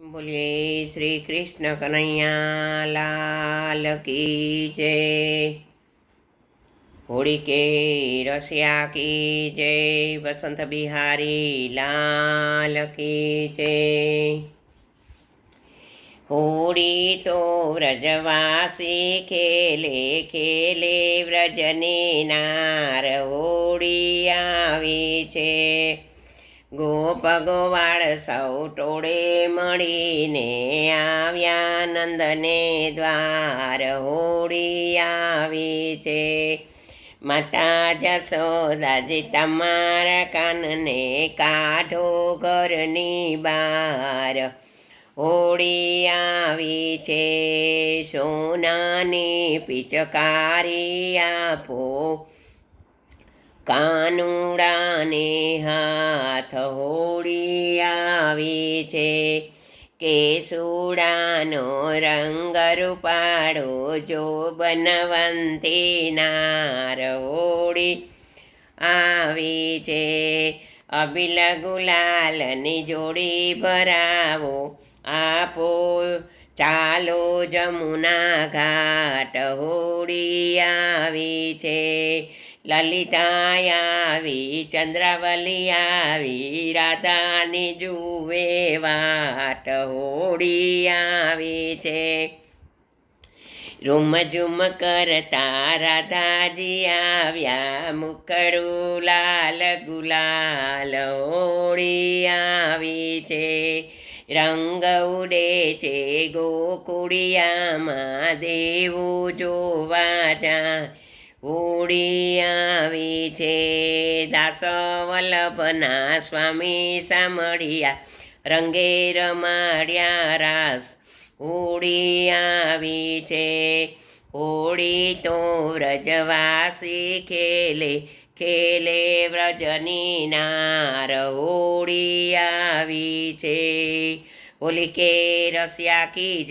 बोलिए श्री कृष्ण कन्हैया लाल की जय। होली के रसिया की जय। बसंत बिहारी लाल की जय। होली तो व्रजवासी खेले खेले व्रजनी नार होली आवी छे। गोप गोवाळ सौ टोळे મળીને આવ્યા નંદને દ્વાર હોળી આવી છે। માતા જશોદાજી તમારા કાનને કાઢો ઘરની બહાર હોળી આવી છે। સોનાની પિચકારી આપો કાનુડાને હાથ હોળી આવી છે। કેસુડાનો રંગ રૂપાળો જો બનવંતી નાર હોળી આવી છે। અબિલ ગુલાલની જોડી ભરાવો આપો ચાલો જમુના ઘાટ હોળી આવી છે। લલિતા આવી ચંદ્રાવલી આવી રાધાની જુએ વાટ હોળી આવી છે। રૂમ ઝુમ કરતા રાધાજી આવ્યા મુખડું લાલ ગુલાલ હોળી આવી છે। રંગ ઉડે છે ગોકુળિયામાં દેવું જોવા જા હોળી આવી છે। દાસ વલ્લભના સ્વામી સાંભળ્યા રંગે રમાડ્યા રાસ હોળી આવી છે। હોળી તો વ્રજવાસી ખેલે ખેલે વ્રજની નાર હોળી આવી છે। હોલી કે રસિયા કી